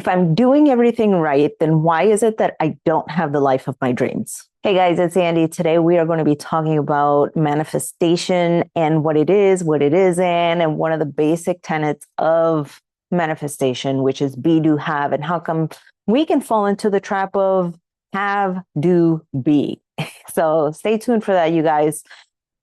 If I'm doing everything right, then why is it that I don't have the life of my dreams? Hey guys, it's Andy. Today we are going to be talking about manifestation and what it is, what it isn't, and one of the basic tenets of manifestation, which is be, do, have, and how come we can fall into the trap of have, do, be. So stay tuned for that, you guys.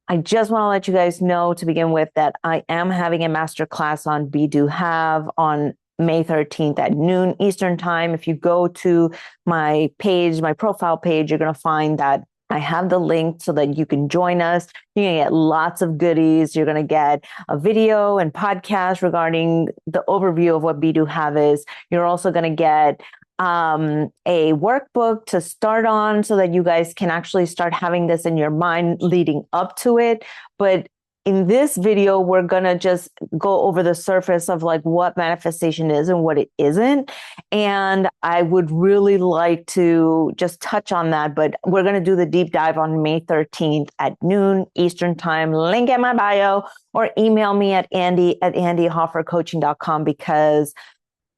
I just want to let you guys know to begin with that I am having a masterclass on be, do, have on May 13th at noon Eastern time. If you go to my page, my profile page, you're going to find that I have the link so that you can join us. You're going to get lots of goodies. You're going to get a video and podcast regarding the overview of what be, do, have is. You're also going to get a workbook to start on so that you guys can actually start having this in your mind leading up to it. But in this video, we're going to just go over the surface of like what manifestation is and what it isn't. And I would really like to just touch on that, but we're going to do the deep dive on May 13th at noon Eastern time. Link in my bio or email me at andy@andyhoffercoaching.com because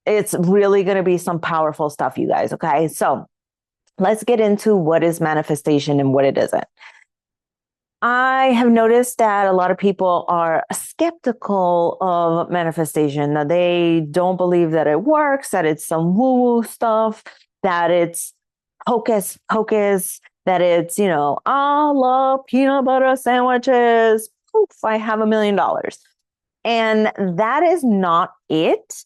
it's really going to be some powerful stuff, you guys. Okay. So let's get into what is manifestation and what it isn't. I have noticed that a lot of people are skeptical of manifestation, that they don't believe that it works, that it's some woo-woo stuff, that it's hocus pocus, that it's, I love peanut butter sandwiches. Poof, I have $1 million. And that is not it.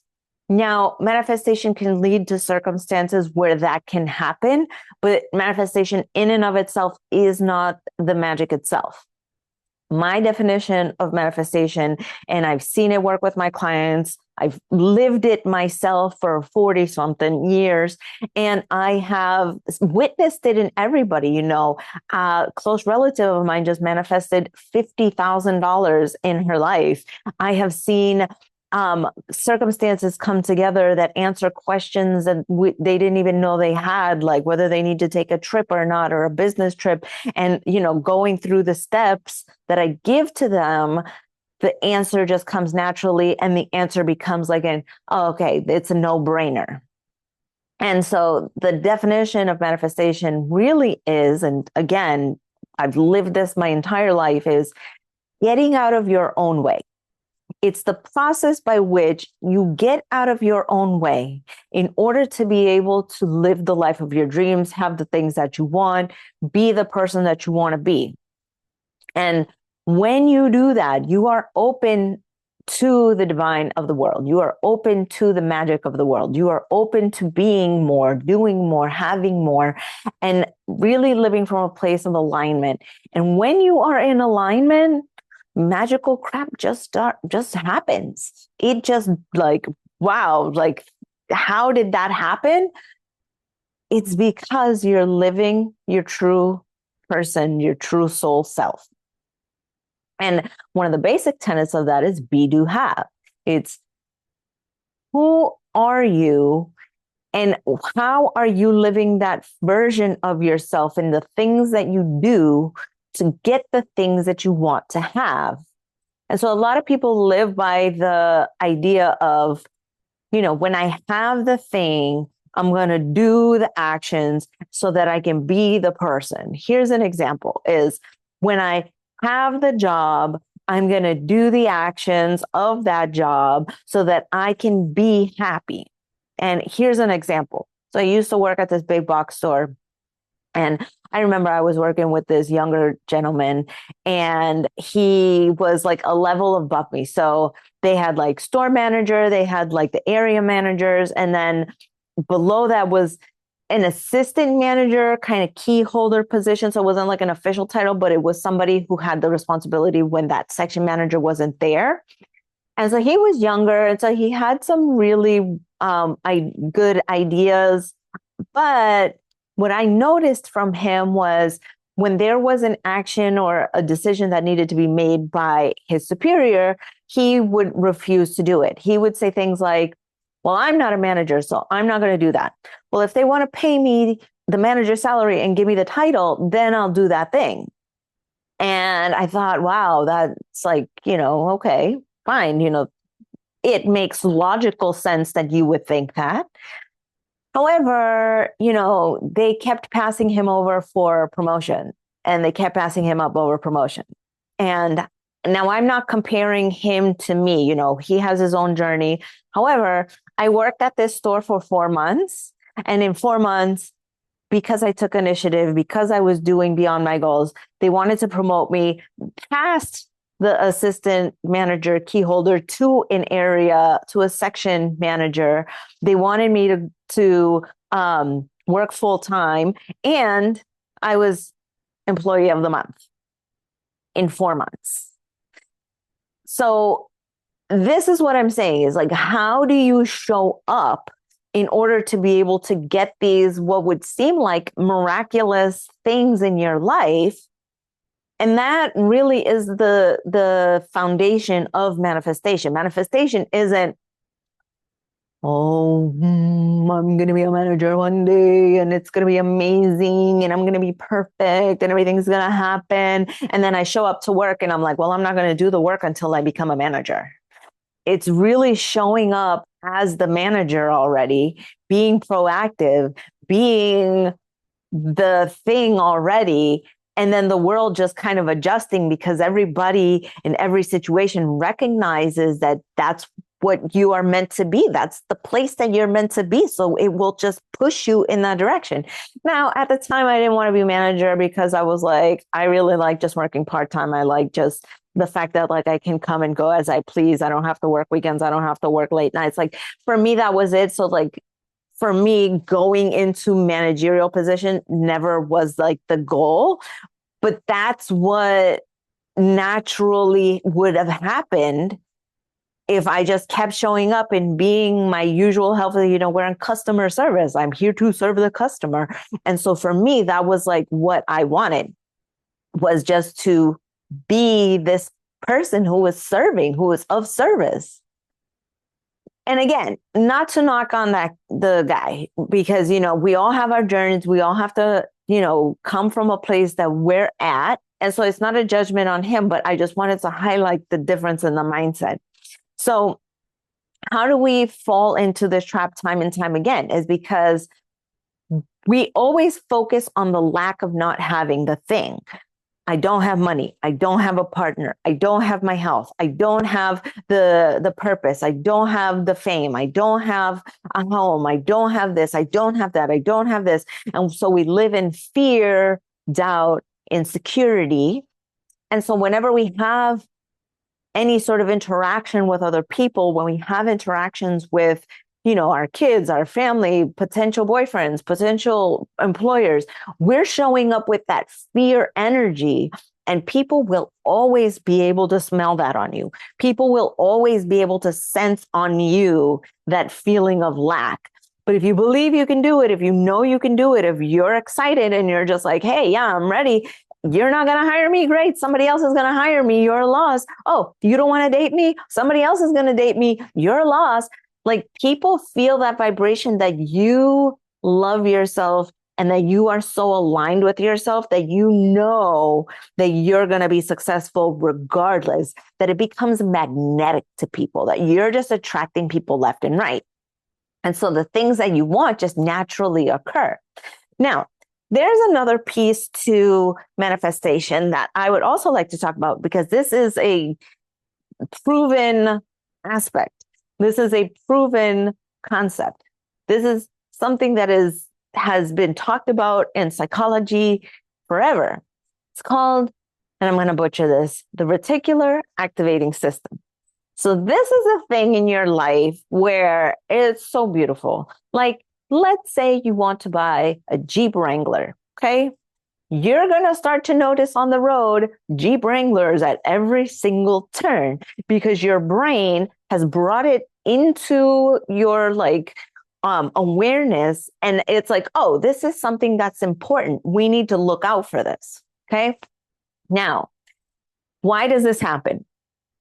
Now, manifestation can lead to circumstances where that can happen, but manifestation in and of itself is not the magic itself. My definition of manifestation, and I've seen it work with my clients, I've lived it myself for 40 something years, and I have witnessed it in everybody. A close relative of mine just manifested $50,000 in her life. I have seen circumstances come together that answer questions that they didn't even know they had, like whether they need to take a trip or not, or a business trip. And, going through the steps that I give to them, the answer just comes naturally. And the answer becomes like okay, it's a no-brainer. And so the definition of manifestation really is, and again, I've lived this my entire life, is getting out of your own way. It's the process by which you get out of your own way in order to be able to live the life of your dreams, have the things that you want, be the person that you want to be. And when you do that, you are open to the divine of the world. You are open to the magic of the world. You are open to being more, doing more, having more, and really living from a place of alignment. And when you are in alignment, magical crap just happens. It just wow, how did that happen? It's because you're living your true person, your true soul self. And one of the basic tenets of that is be, do, have. It's who are you and how are you living that version of yourself and the things that you do to get the things that you want to have. And so a lot of people live by the idea of, when I have the thing, I'm going to do the actions so that I can be the person. Here's an example is when I have the job, I'm going to do the actions of that job so that I can be happy. And here's an example. So I used to work at this big box store. And I remember I was working with this younger gentleman and he was like a level above me. So they had like store manager, they had like the area managers. And then below that was an assistant manager, kind of key holder position. So it wasn't like an official title, but it was somebody who had the responsibility when that section manager wasn't there. And so he was younger. And so he had some really good ideas, but what I noticed from him was when there was an action or a decision that needed to be made by his superior, he would refuse to do it. He would say things like, well, I'm not a manager, so I'm not going to do that. Well, if they want to pay me the manager's salary and give me the title, then I'll do that thing. And I thought, wow, that's like, okay, fine. It makes logical sense that you would think that. However, they kept passing him over for promotion and they kept passing him up over promotion. And now I'm not comparing him to me, he has his own journey. However, I worked at this store for 4 months. And in 4 months, because I took initiative, because I was doing beyond my goals, they wanted to promote me past the assistant manager key holder to a section manager. They wanted me to work full time, and I was employee of the month in 4 months. So this is what I'm saying is like, how do you show up in order to be able to get these, what would seem like miraculous things in your life? And that really is the foundation of manifestation. Manifestation isn't, I'm going to be a manager one day and it's going to be amazing and I'm going to be perfect and everything's going to happen. And then I show up to work and I'm like, well, I'm not going to do the work until I become a manager. It's really showing up as the manager already, being proactive, being the thing already, and then the world just kind of adjusting because everybody in every situation recognizes that that's what you are meant to be. That's the place that you're meant to be. So it will just push you in that direction. Now, at the time, I didn't want to be manager because I was like, I really like just working part-time. I like just the fact that like I can come and go as I please. I don't have to work weekends. I don't have to work late nights. Like for me, that was it. So like for me, going into managerial position never was like the goal, but that's what naturally would have happened if I just kept showing up and being my usual healthy, we're in customer service. I'm here to serve the customer. And so for me, that was like what I wanted, was just to be this person who was serving, who was of service. And again, not to knock on the guy, because, we all have our journeys. We all have to, come from a place that we're at. And so it's not a judgment on him, but I just wanted to highlight the difference in the mindset. So how do we fall into this trap time and time again? Is because we always focus on the lack of not having the thing. I don't have money. I don't have a partner. I don't have my health. I don't have the purpose. I don't have the fame. I don't have a home. I don't have this. I don't have that. I don't have this. And so we live in fear, doubt, insecurity. And so whenever we have any sort of interaction with other people, when we have interactions with, our kids, our family, potential boyfriends, potential employers, we're showing up with that fear energy, and people will always be able to smell that on you. People will always be able to sense on you that feeling of lack. But if you believe you can do it, if you know you can do it, if you're excited and you're just like, hey, yeah, I'm ready. You're not going to hire me. Great. Somebody else is going to hire me. You're lost. Oh, you don't want to date me? Somebody else is going to date me. You're lost. Like people feel that vibration that you love yourself and that you are so aligned with yourself that you know that you're going to be successful regardless, that it becomes magnetic to people, that you're just attracting people left and right. And so the things that you want just naturally occur. Now, there's another piece to manifestation that I would also like to talk about, because this is a proven aspect. This is a proven concept. This is something that has been talked about in psychology forever. It's called, and I'm going to butcher this, the reticular activating system. So this is a thing in your life where it's so beautiful. Like, let's say you want to buy a Jeep Wrangler, okay? You're going to start to notice on the road Jeep Wranglers at every single turn, because your brain has brought it into your awareness. And it's like, oh, this is something that's important. We need to look out for this. Okay. Now, why does this happen?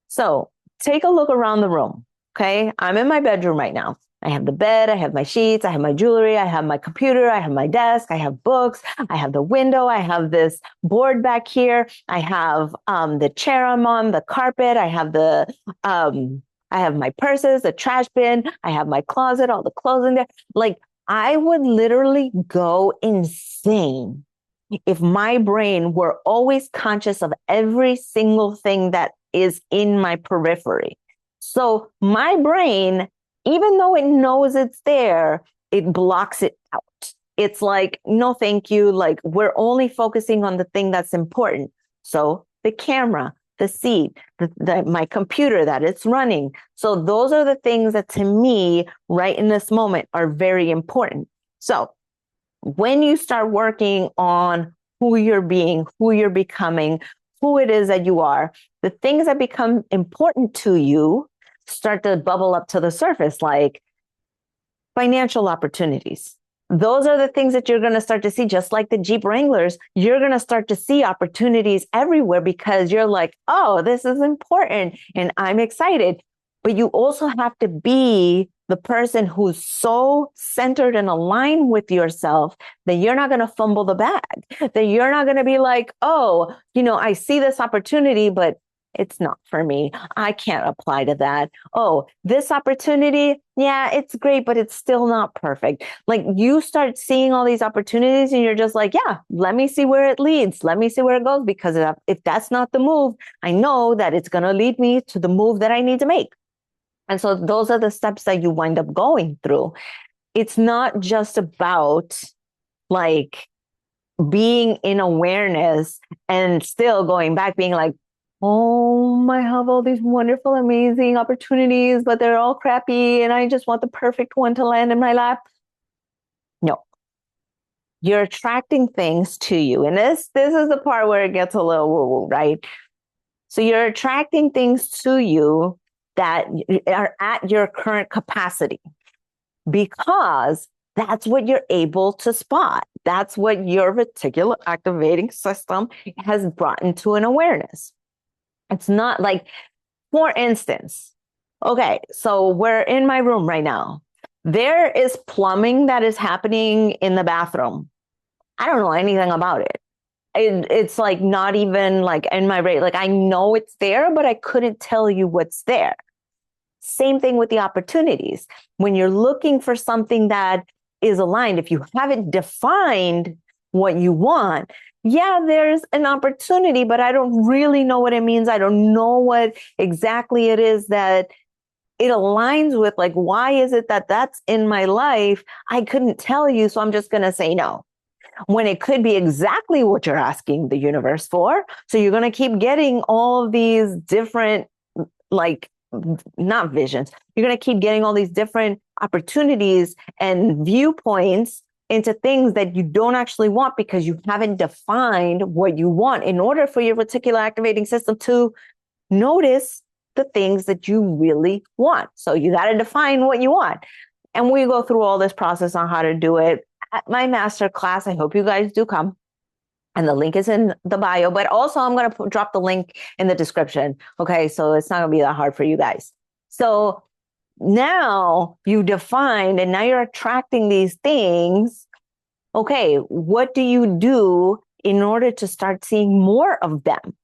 So take a look around the room. Okay. I'm in my bedroom right now. I have the bed, I have my sheets, I have my jewelry, I have my computer, I have my desk, I have books, I have the window, I have this board back here, I have the chair I'm on, the carpet, I have I have my purses, the trash bin, I have my closet, all the clothes in there. Like I would literally go insane if my brain were always conscious of every single thing that is in my periphery. So my brain, even though it knows it's there, it blocks it out. It's like, no, thank you. Like, we're only focusing on the thing that's important. So the camera, the seat, my computer that it's running. So those are the things that to me, right in this moment, are very important. So when you start working on who you're being, who you're becoming, who it is that you are, the things that become important to you start to bubble up to the surface, like financial opportunities. Those are the things that you're going to start to see, just like the Jeep Wranglers. You're going to start to see opportunities everywhere because you're like, oh, this is important and I'm excited. But you also have to be the person who's so centered and aligned with yourself that you're not going to fumble the bag, that you're not going to be like, oh, I see this opportunity, but it's not for me. I can't apply to that. Oh, this opportunity, yeah, it's great, but it's still not perfect. Like, you start seeing all these opportunities and you're just like, yeah, let me see where it leads. Let me see where it goes. Because if that's not the move, I know that it's going to lead me to the move that I need to make. And so those are the steps that you wind up going through. It's not just about like being in awareness and still going back, being like, oh, I have all these wonderful, amazing opportunities, but they're all crappy. And I just want the perfect one to land in my lap. No, you're attracting things to you. And this is the part where it gets a little woo-woo, right? So you're attracting things to you that are at your current capacity because that's what you're able to spot. That's what your reticular activating system has brought into an awareness. It's not like, for instance, okay, so we're in my room right now. There is plumbing that is happening in the bathroom. I don't know anything about it. It's like not even like in my rate. Like, I know it's there, but I couldn't tell you what's there. Same thing with the opportunities. When you're looking for something that is aligned, if you haven't defined what you want, yeah, there's an opportunity, but I don't really know what it means. I don't know what exactly it is that it aligns with. Like, why is it that that's in my life? I couldn't tell you, so I'm just going to say no. When it could be exactly what you're asking the universe for. So you're going to keep getting all of these different, like, not visions. You're going to keep getting all these different opportunities and viewpoints into things that you don't actually want because you haven't defined what you want in order for your reticular activating system to notice the things that you really want. So you got to define what you want. And we go through all this process on how to do it at my master class. I hope you guys do come. And the link is in the bio, but also I'm going to drop the link in the description. Okay. So it's not going to be that hard for you guys. So now you defined and now you're attracting these things. Okay. What do you do in order to start seeing more of them?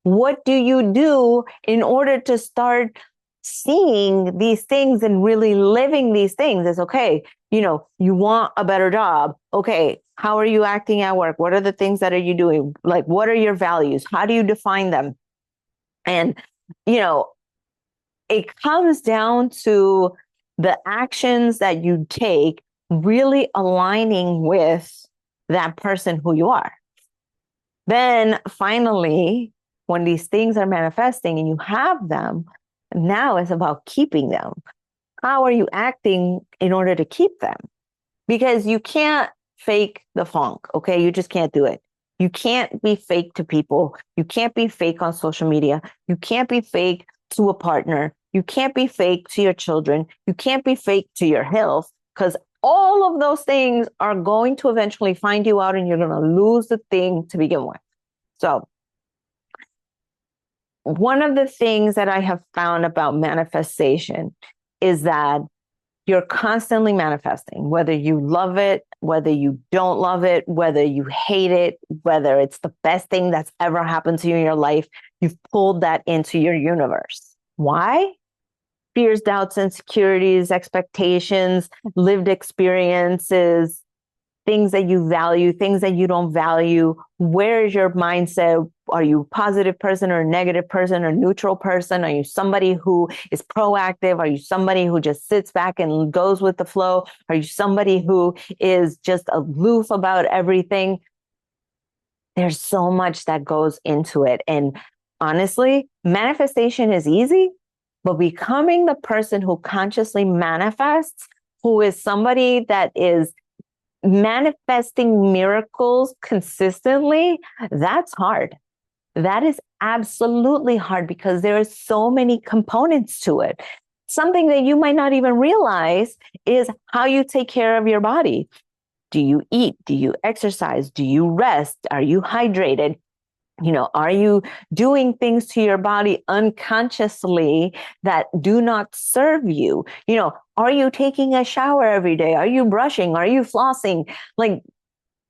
What do you do in order to start seeing these things and really living these things? It's okay. You want a better job. Okay. How are you acting at work? What are the things that are you doing? Like, what are your values? How do you define them? And, it comes down to the actions that you take really aligning with that person who you are. Then finally, when these things are manifesting and you have them, now it's about keeping them. How are you acting in order to keep them? Because you can't fake the funk, okay? You just can't do it. You can't be fake to people. You can't be fake on social media. You can't be fake to a partner. You can't be fake to your children. You can't be fake to your health, because all of those things are going to eventually find you out and you're going to lose the thing to begin with. So one of the things that I have found about manifestation is that you're constantly manifesting, whether you love it, whether you don't love it, whether you hate it, whether it's the best thing that's ever happened to you in your life, you've pulled that into your universe. Why? fears, doubts, insecurities, expectations, lived experiences, things that you value, things that you don't value. Where is your mindset? Are you a positive person or a negative person or neutral person? Are you somebody who is proactive? Are you somebody who just sits back and goes with the flow? Are you somebody who is just aloof about everything? There's so much that goes into it. And honestly, manifestation is easy, but becoming the person who consciously manifests, who is somebody that is manifesting miracles consistently, that's hard. That is absolutely hard because there are so many components to it. Something that you might not even realize is how you take care of your body. Do you eat? Do you exercise? Do you rest? Are you hydrated? Are you doing things to your body unconsciously that do not serve you? Are you taking a shower every day? Are you brushing? Are you flossing? Like,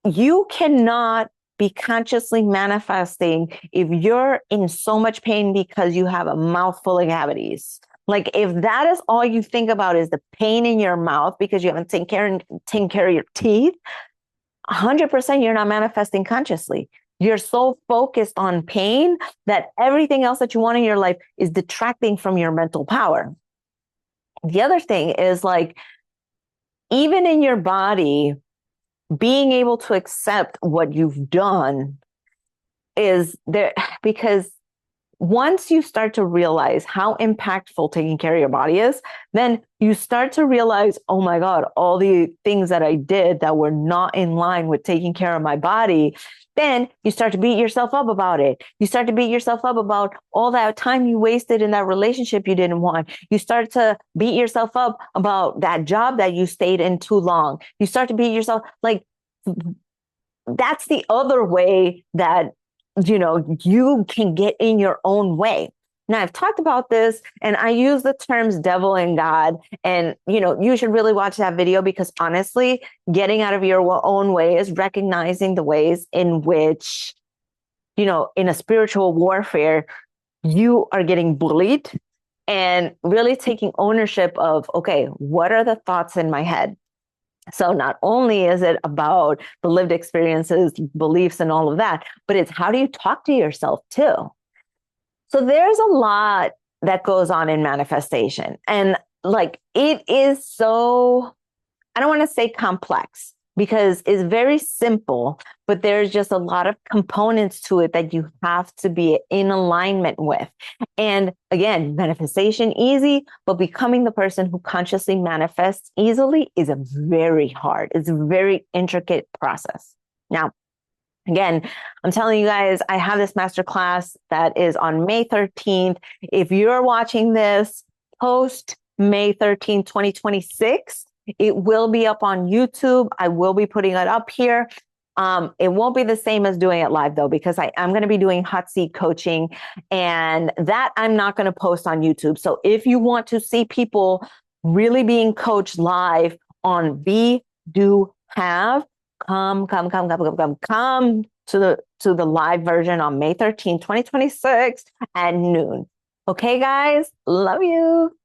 you cannot be consciously manifesting if you're in so much pain because you have a mouthful of cavities. Like, if that is all you think about is the pain in your mouth because you haven't taken care of your teeth, 100% you're not manifesting consciously. You're so focused on pain that everything else that you want in your life is detracting from your mental power. The other thing is, like, even in your body, being able to accept what you've done is there, because once you start to realize how impactful taking care of your body is, then you start to realize, oh my God, all the things that I did that were not in line with taking care of my body. Then you start to beat yourself up about it. You start to beat yourself up about all that time you wasted in that relationship you didn't want. You start to beat yourself up about that job that you stayed in too long. You start to beat yourself, like, that's the other way that you can get in your own way. Now, I've talked about this and I use the terms devil and God, and you should really watch that video, because honestly, getting out of your own way is recognizing the ways in which, in a spiritual warfare, you are getting bullied, and really taking ownership of, okay, what are the thoughts in my head? So not only is it about the lived experiences, beliefs, and all of that, but it's how do you talk to yourself too? So there's a lot that goes on in manifestation. And like, it is so, I don't want to say complex, because it's very simple, but there's just a lot of components to it that you have to be in alignment with. And again, manifestation easy, but becoming the person who consciously manifests easily is a very hard, it's a very intricate process. Now, again, I'm telling you guys, I have this masterclass that is on May 13th. If you're watching this post May 13th, 2026, it will be up on YouTube. I will be putting it up here. It won't be the same as doing it live, though, because I'm going to be doing hot seat coaching, and that I'm not going to post on YouTube. So if you want to see people really being coached live on Be, Do, Have, come to the live version on May 13th, 2026 at noon. Okay, guys, love you.